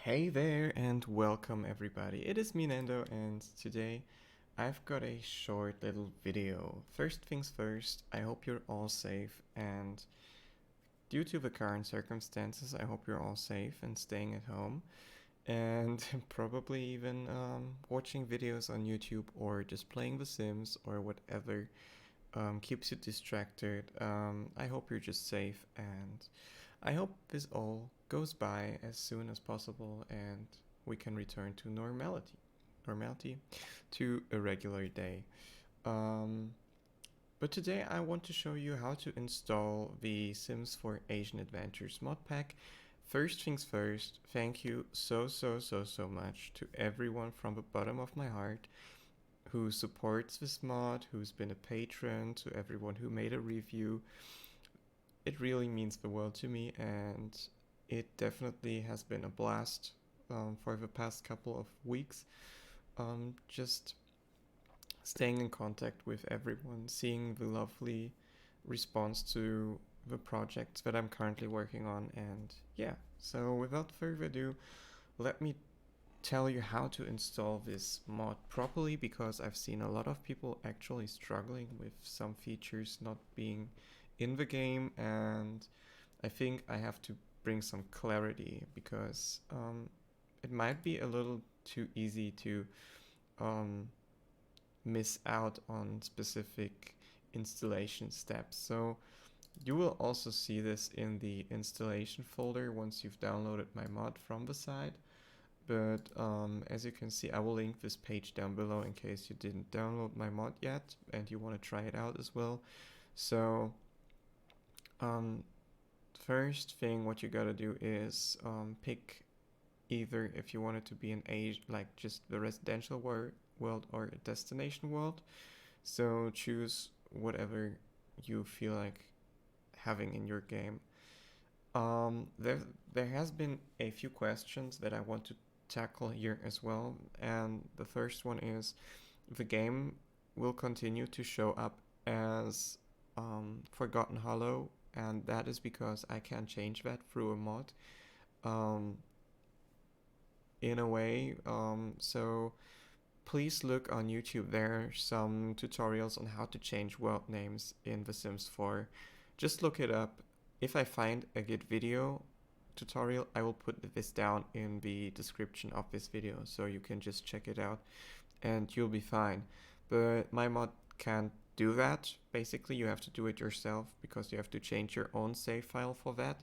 Hey there and welcome everybody. It is me Nando and today I've got a short little video. First things first, I hope you're all safe and due to the current circumstances, I hope you're all safe and staying at home and probably even watching videos on YouTube or just playing The Sims or whatever keeps you distracted. I hope you're just safe and I hope this all goes by as soon as possible and we can return to normality to a regular day. Um, but today I want to show you how to install the Sims 4 Asian Adventures mod pack. First things first, thank you so much to everyone from the bottom of my heart who supports this mod, who's been a patron, to everyone who made a review. It really means the world to me, and it definitely has been a blast for the past couple of weeks. Just staying in contact with everyone, seeing the lovely response to the projects that I'm currently working on, and yeah. So without further ado, let me tell you how to install this mod properly, because I've seen a lot of people actually struggling with some features not being in the game, and I think I have to bring some clarity because it might be a little too easy to um, miss out on specific installation steps. So you will also see this in the installation folder once you've downloaded my mod from the site. But as you can see, I will link this page down below in case you didn't download my mod yet and you want to try it out as well. So um, first thing what you gotta do is pick either if you want it to be an age, like just the residential world or a destination world. So choose whatever you feel like having in your game. There has been a few questions that I want to tackle here as well, and the first one is the game will continue to show up as Forgotten Hollow, and that is because I can change that through a mod. Um, in a way, so please look on YouTube. There are some tutorials on how to change world names in The Sims 4. Just look it up. If I find a good video tutorial, I will put this down in the description of this video so you can just check it out and you'll be fine. But my mod can't do that. Basically, you have to do it yourself because you have to change your own save file for that.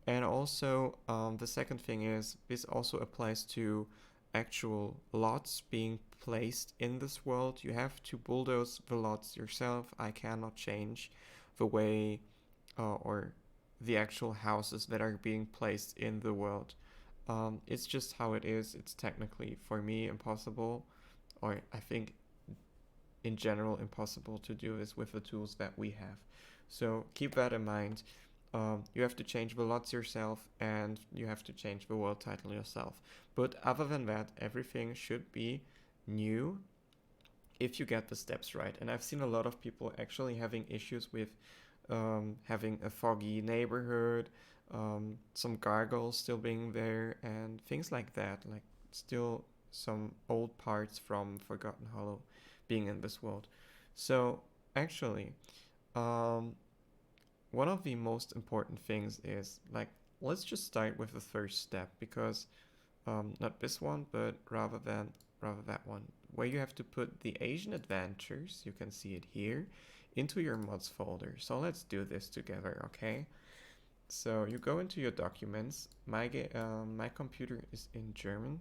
And also, the second thing is this also applies to actual lots being placed in this world. You have to bulldoze the lots yourself. I cannot change the way or the actual houses that are being placed in the world. It's just how it is. It's technically, for me, impossible, or I think in general impossible to do this with the tools that we have. So keep that in mind. You have to change the lots yourself and you have to change the world title yourself. But other than that, everything should be new if you get the steps right. And I've seen a lot of people actually having issues with having a foggy neighborhood, some gargoyles still being there, and things like that. Like still some old parts from Forgotten Hollow being in this world. So actually, um, one of the most important things is like let's just start with the first step because not this one, but rather that one where you have to put the Asian Adventures. You can see it here into your mods folder. So let's do this together, okay? So you go into your documents. My computer is in German,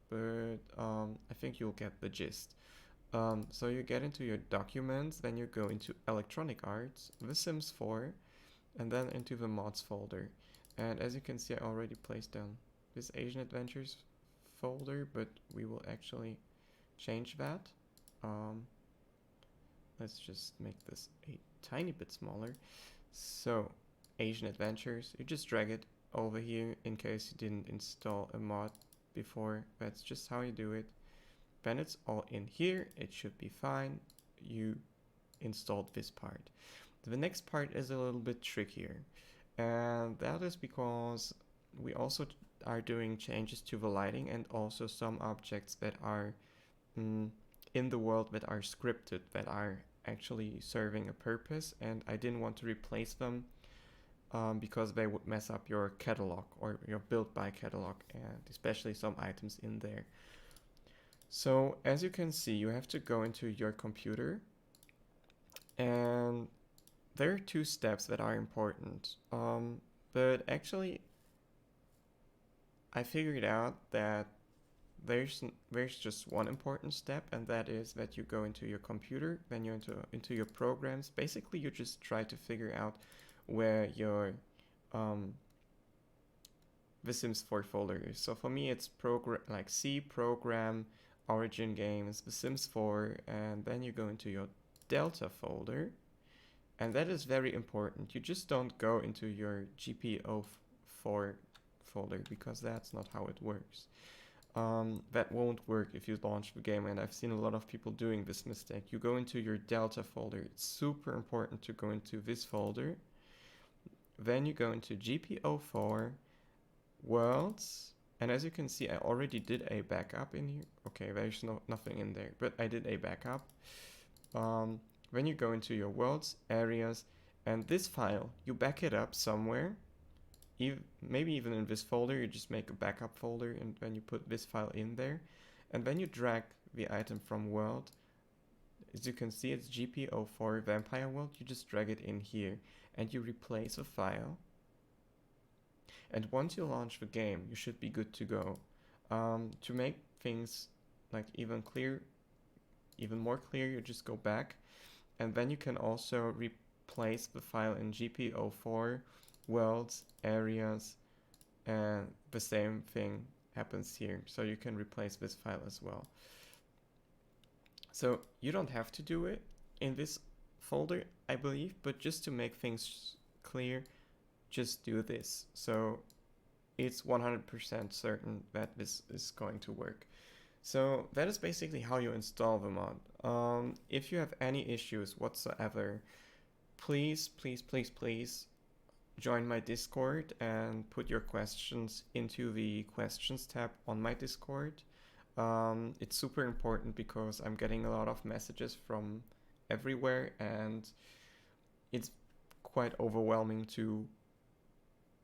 but I think you'll get the gist. So you get into your documents, then you go into Electronic Arts, The Sims 4, and then into the mods folder. And as you can see, I already placed down this Asian Adventures folder, but we will actually change that. Let's just make this a tiny bit smaller. So Asian Adventures, you just drag it over here in case you didn't install a mod before. That's just how you do it. Then it's all in here. It should be fine. You installed this part. The next part is a little bit trickier, and that is because are doing changes to the lighting, and also some objects that are in the world that are scripted, that are actually serving a purpose, and I didn't want to replace them because they would mess up your catalog or your build by catalog, and especially some items in there. So as you can see, you have to go into your computer, and there are two steps that are important. But actually, I figured out that there's just one important step, and that is that you go into your computer, then you into your programs. Basically, you just try to figure out where your The Sims 4 folder is. So for me, it's like C program, origin games, The Sims 4, and then you go into your Delta folder, and that is very important. You just don't go into your GPO4 folder, because that's not how it works. That won't work if you launch the game, and I've seen a lot of people doing this mistake. You go into your Delta folder. It's super important to go into this folder. Then you go into GPO4, Worlds, and as you can see, I already did a backup in here. Okay, there's nothing in there, but I did a backup. Then you go into your Worlds, Areas, and this file, you back it up somewhere. Maybe even in this folder, you just make a backup folder, and then you put this file in there, and then you drag the item from world. As you can see, it's GPO4 Vampire World. You just drag it in here, and you replace a file. And once you launch the game, you should be good to go. To make things like even more clear, you just go back, and then you can also replace the file in GPO4 Worlds, Areas, and the same thing happens here. So you can replace this file as well. So you don't have to do it in this folder, I believe, but just to make things clear, just do this. So it's 100% certain that this is going to work. So that is basically how you install the mod. If you have any issues whatsoever, please join my Discord and put your questions into the questions tab on my Discord. It's super important because I'm getting a lot of messages from everywhere, and it's quite overwhelming to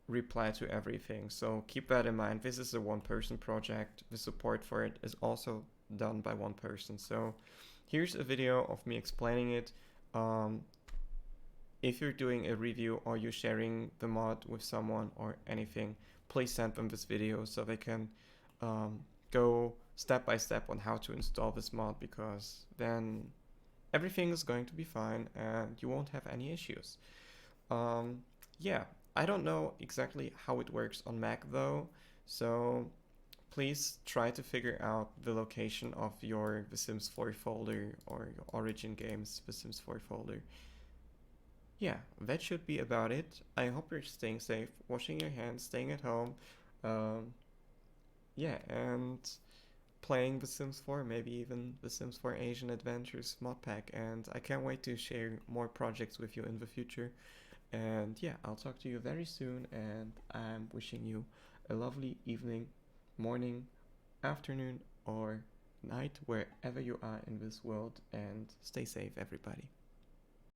reply to everything. So keep that in mind. This is a one-person project. The support for it is also done by one person. So here's a video of me explaining it. If you're doing a review or you're sharing the mod with someone or anything, please send them this video so they can go step by step on how to install this mod, because then everything is going to be fine and you won't have any issues. Yeah, I don't know exactly how it works on Mac though, so please try to figure out the location of your The Sims 4 folder or your Origin Games The Sims 4 folder. Yeah, that should be about it. I hope you're staying safe, washing your hands, staying at home. Yeah, and playing The Sims 4, maybe even The Sims 4 Asian Adventures modpack. And I can't wait to share more projects with you in the future. And yeah, I'll talk to you very soon, and I'm wishing you a lovely evening, morning, afternoon, or night, wherever you are in this world, and stay safe, everybody.